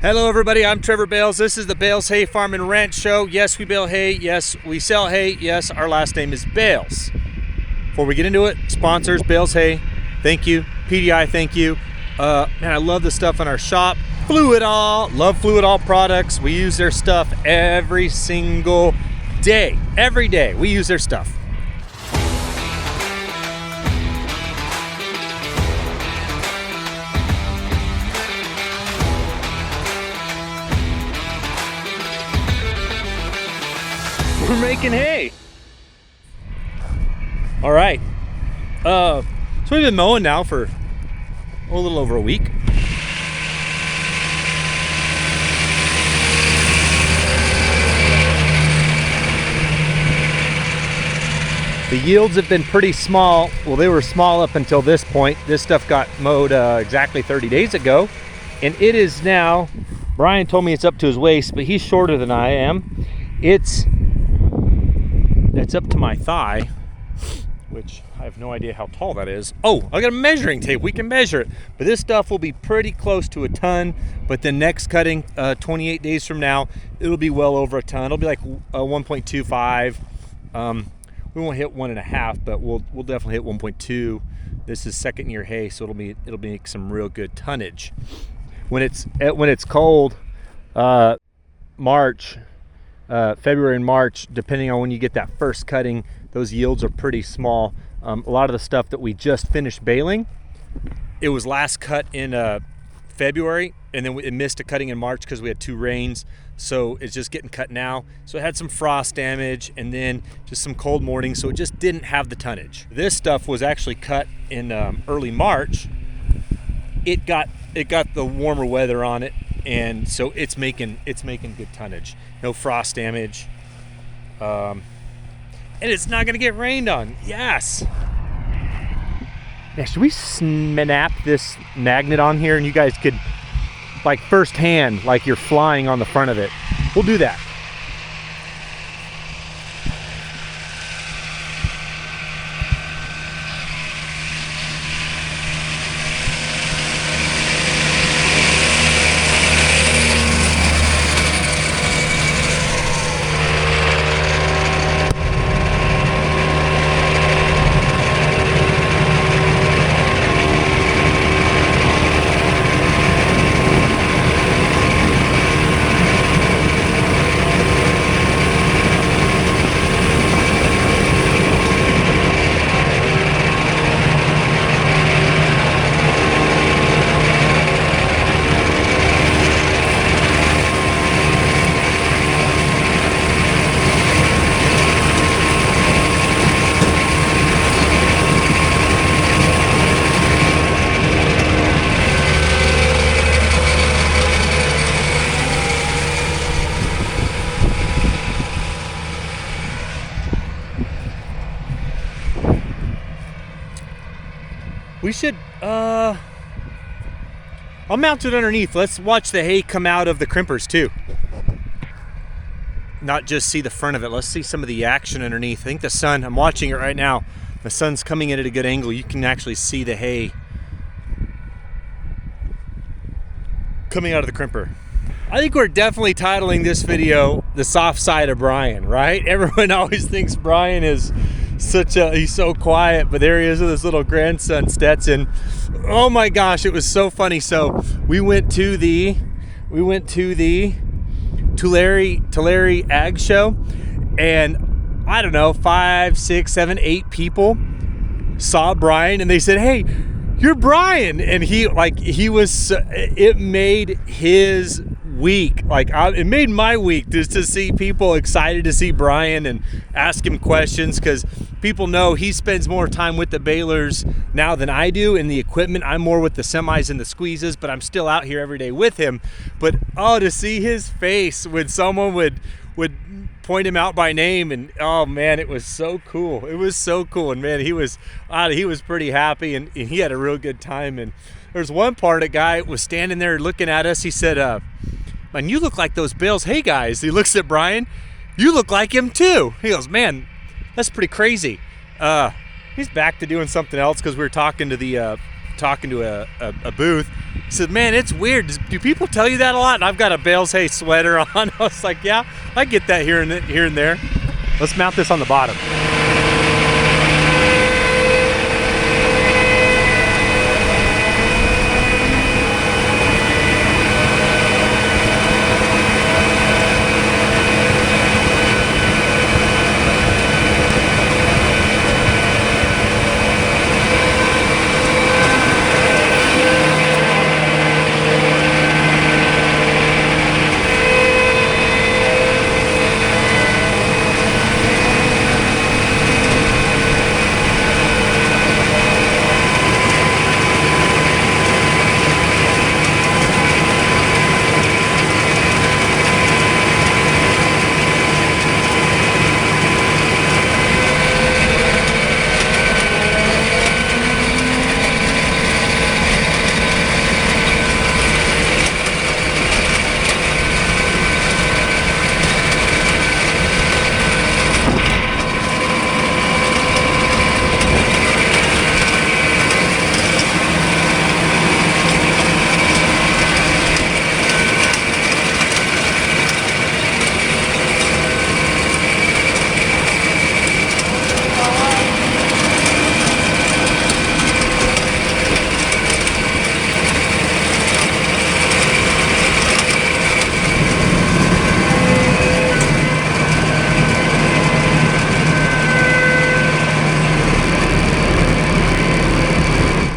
Hello everybody, I'm Trevor Bales. This is the Bales Hay Farm and Ranch Show. Yes, we bale hay. Yes, we sell hay. Yes, our last name is Bales. Before we get into it, sponsors, Bales Hay, thank you. PDI, thank you. Man, I love the stuff in our shop. Fluid All, love Fluid All products. We use their stuff every single day. Every day, we use their stuff. We're making hay. All right. So we've been mowing now for a little over a week. The yields have been pretty small. Well, they were small up until this point. This stuff got mowed exactly 30 days ago. And it is now, Brian told me it's up to his waist, but he's shorter than I am. It's up to my thigh, which I have no idea how tall that is. Oh, I got a measuring tape. We can measure it. But this stuff will be pretty close to a ton. But the next cutting, 28 days from now, it'll be well over a ton. It'll be like 1.25. We won't hit 1.5, but we'll definitely hit 1.2. This is second year hay, so it'll make some real good tonnage. When it's cold, February and March, depending on when you get that first cutting, those yields are pretty small. A lot of the stuff that we just finished baling, it was last cut in February, and then it missed a cutting in March because we had 2 rains. So it's just getting cut now. So it had some frost damage and then just some cold mornings, so it just didn't have the tonnage. This stuff was actually cut in early March. It got the warmer weather on it, and so it's making good tonnage. No frost damage, and it's not gonna get rained on. Yes. Yeah, should we snap this magnet on here and you guys could, like, firsthand, like you're flying on the front of it? We'll do that. We should, I'll mount it underneath. Let's watch the hay come out of the crimpers too. Not just see the front of it. Let's see some of the action underneath. I think the sun, I'm watching it right now. The sun's coming in at a good angle. You can actually see the hay coming out of the crimper. I think we're definitely titling this video The Soft Side of Brian, right? Everyone always thinks Brian is he's so quiet, but there he is with his little grandson Stetson. Oh my gosh, it was so funny. So we went to the Tulare Ag Show, and I don't know, 5, 6, 7, 8 people saw Brian and they said, "Hey, you're Brian." And it made his week. It made my week just to see people excited to see Brian and ask him questions, because people know he spends more time with the balers now than I do in the equipment. I'm more with the semis and the squeezes, but I'm still out here every day with him. But to see his face when someone would point him out by name, and oh man, it was so cool. It was so cool. And man, he was pretty happy, and he had a real good time. And there's one part, a guy was standing there looking at us. He said, "Man, you look like those Bales Hay guys." He looks at Brian. "You look like him too." He goes, "Man, that's pretty crazy." He's back to doing something else, because we were talking to the talking to a booth. He said, man, it's weird. Do people tell you that a lot? And I've got a Bales Hay sweater on. I was like, yeah, I get that here and there. Let's mount this on the bottom.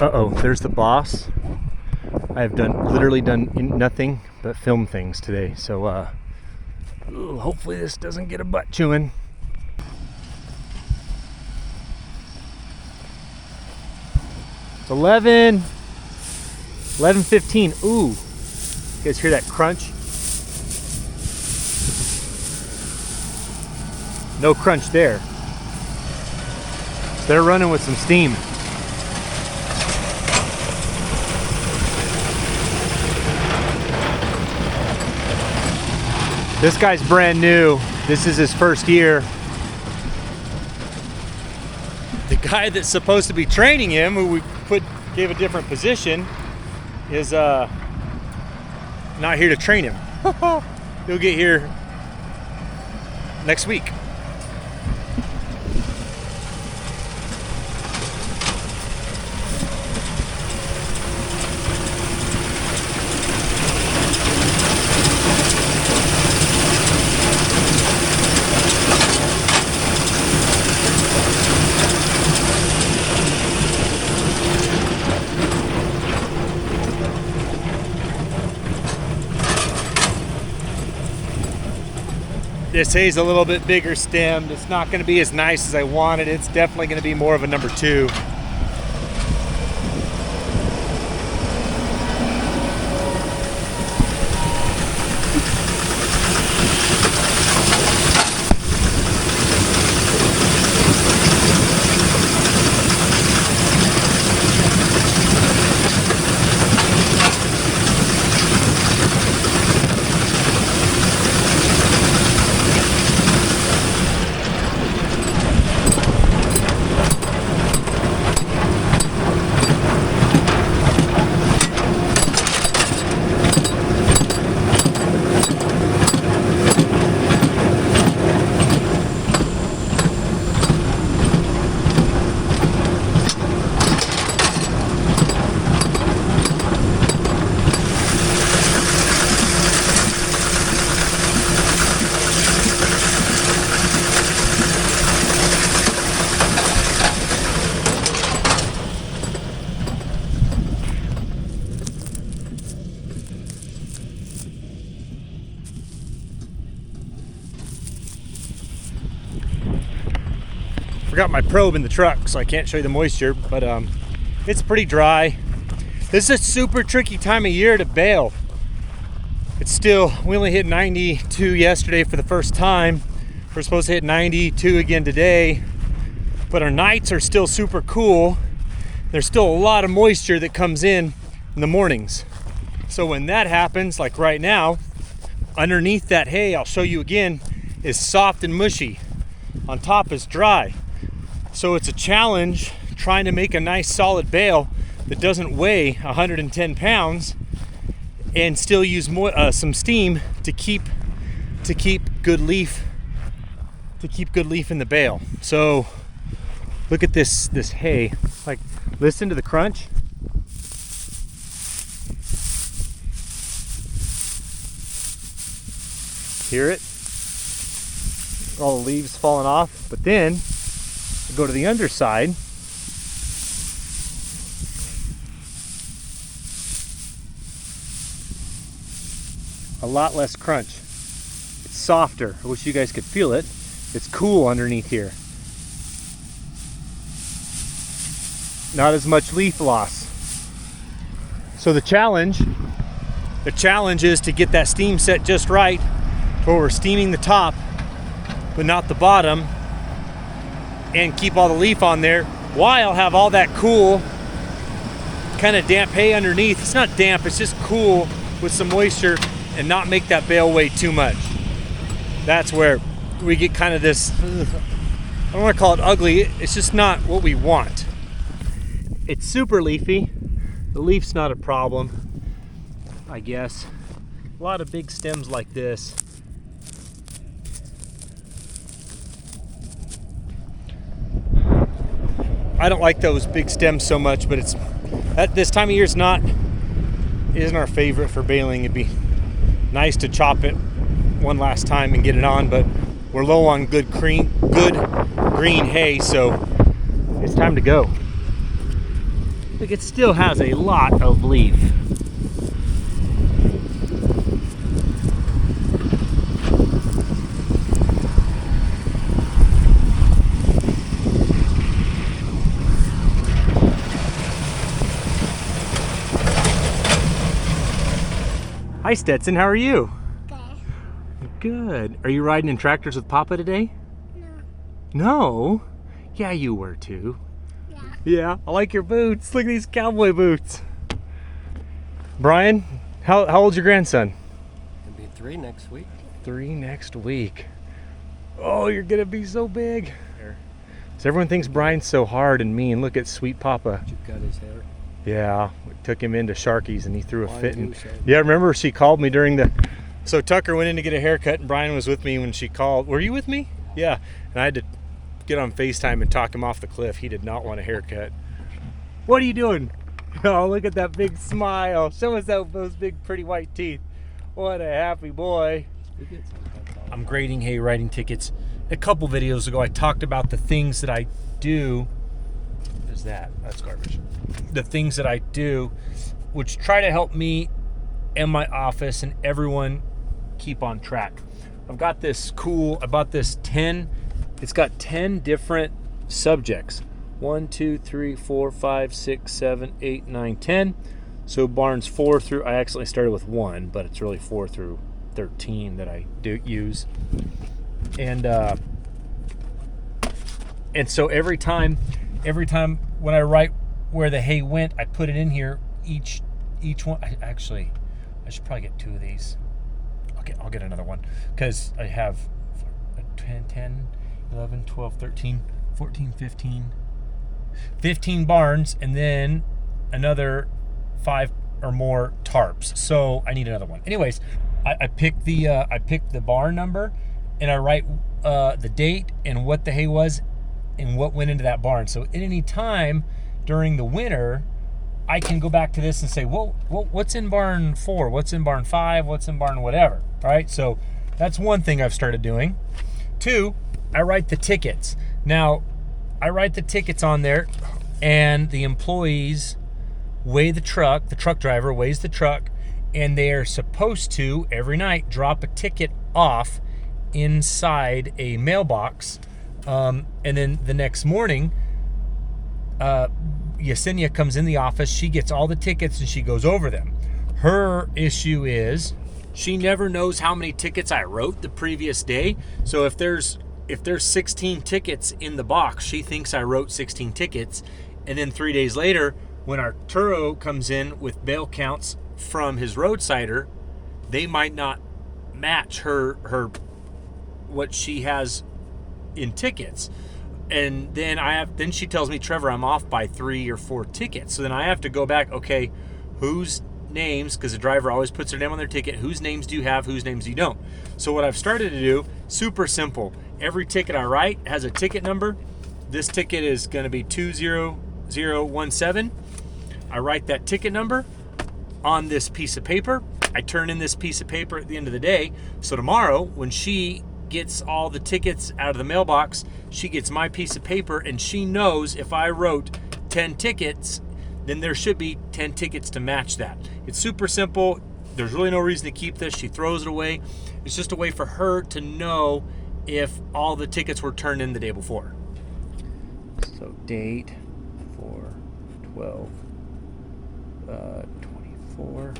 Uh-oh, there's the boss. I have literally done nothing but film things today. So hopefully this doesn't get a butt chewing. It's 11:15. Ooh, you guys hear that crunch? No crunch there. So they're running with some steam. This guy's brand new. This is his first year. The guy that's supposed to be training him, who we gave a different position, is not here to train him. He'll get here next week. This hay's a little bit bigger stemmed. It's not going to be as nice as I wanted. It's definitely going to be more of a number 2. Forgot my probe in the truck, so I can't show you the moisture, but it's pretty dry. This is a super tricky time of year to bale. It's still, we only hit 92 yesterday for the first time. We're supposed to hit 92 again today, but our nights are still super cool. There's still a lot of moisture that comes in the mornings. So when that happens, like right now, underneath that hay, I'll show you again, is soft and mushy. On top is dry. So it's a challenge trying to make a nice solid bale that doesn't weigh 110 pounds and still use more, some steam to keep good leaf in the bale. So look at this hay. Like, listen to the crunch. Hear it? All the leaves falling off. But then I go to the underside. A lot less crunch. It's softer. I wish you guys could feel it. It's cool underneath here. Not as much leaf loss. So the challenge is to get that steam set just right, where we're steaming the top but not the bottom, and keep all the leaf on there while have all that cool kind of damp hay underneath. It's not damp, it's just cool with some moisture, and not make that bale weigh too much. That's where we get kind of this, I don't want to call it ugly, it's just not what we want. It's super leafy. The leaf's not a problem, I guess. A lot of big stems like this. I don't like those big stems so much, but it's at this time of year isn't our favorite for baling. It'd be nice to chop it one last time and get it on, but we're low on good green hay, so it's time to go. Look, it still has a lot of leaf. Hi Stetson, how are you? Good. Good. Are you riding in tractors with Papa today? No. No? Yeah, you were too. Yeah. Yeah, I like your boots. Look at these cowboy boots. Brian, how old's your grandson? He'll be 3 next week. 3 next week. Oh, you're gonna be so big. So everyone thinks Brian's so hard and mean. Look at sweet Papa. Did you cut his hair? Yeah, we took him into Sharky's and he threw a fit. And yeah, remember she called me during the, so Tucker went in to get a haircut and Brian was with me when she called. Were you with me? Yeah, and I had to get on FaceTime and talk him off the cliff. He did not want a haircut. What are you doing? Oh, look at that big smile. Show us those big pretty white teeth. What a happy boy. I'm grading hay riding tickets. A couple videos ago I talked about the things that I do. What is that? That's garbage. The things that I do which try to help me and my office and everyone keep on track. I've got this cool, I bought this 10, it's got 10 different subjects. 1, 2, 3, 4, 5, 6, 7, 8, 9, 10. So barns 4 through, I accidentally started with 1, but it's really 4 through 13 that I do use. And so every time when I write where the hay went, I put it in here. Each one. I should probably get 2 of these. Okay, I'll get another one because I have 10, 11, 12, 13, 14, 15 barns, and then another 5 or more tarps. So I need another one. Anyways, I picked the barn number, and I write the date and what the hay was and what went into that barn. So at any time during the winter, I can go back to this and say, well, what's in barn 4? What's in barn 5? What's in barn whatever? All right, so that's one thing I've started doing. 2, I write the tickets. Now, I write the tickets on there, and the employees weigh the truck driver weighs the truck, and they are supposed to, every night, drop a ticket off inside a mailbox, and then the next morning, Yesenia comes in the office, she gets all the tickets and she goes over them. Her issue is she never knows how many tickets I wrote the previous day. So if there's 16 tickets in the box, she thinks I wrote 16 tickets. And then 3 days later, when Arturo comes in with bale counts from his roadsider, they might not match her what she has in tickets. And then she tells me, Trevor, I'm off by 3 or 4 tickets. So then I have to go back, okay, whose names, because the driver always puts their name on their ticket, whose names do you have, whose names you don't. So what I've started to do, super simple. Every ticket I write has a ticket number. This ticket is going to be 20017. I write that ticket number on this piece of paper. I turn in this piece of paper at the end of the day. So tomorrow, when she gets all the tickets out of the mailbox, she gets my piece of paper, and she knows if I wrote 10 tickets, then there should be 10 tickets to match that. It's super simple. There's really no reason to keep this. She throws it away. It's just a way for her to know if all the tickets were turned in the day before. So date for 12/24.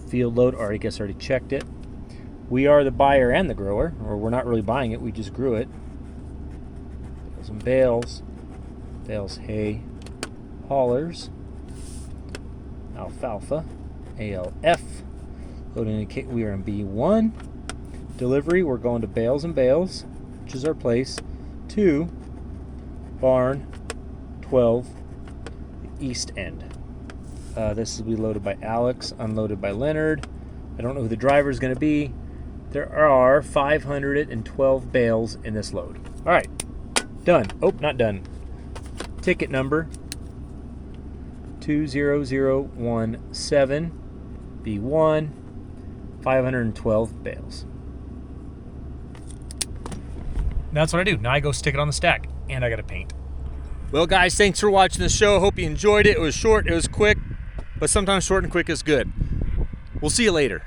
Field load, I guess I already checked it. We are the buyer and the grower, or we're not really buying it, we just grew it. Bales and bales. Bales hay. Haulers. Alfalfa. ALF. Load indicate we are in B1. Delivery, we're going to Bales and Bales, which is our place, to barn 12, the east end. This will be loaded by Alex, unloaded by Leonard. I don't know who the driver is going to be. There are 512 bales in this load. All right, done. Oh, not done. Ticket number 20017, B1, 512 bales. That's what I do. Now I go stick it on the stack, and I got to paint. Well, guys, thanks for watching the show. Hope you enjoyed it. It was short, it was quick, but sometimes short and quick is good. We'll see you later.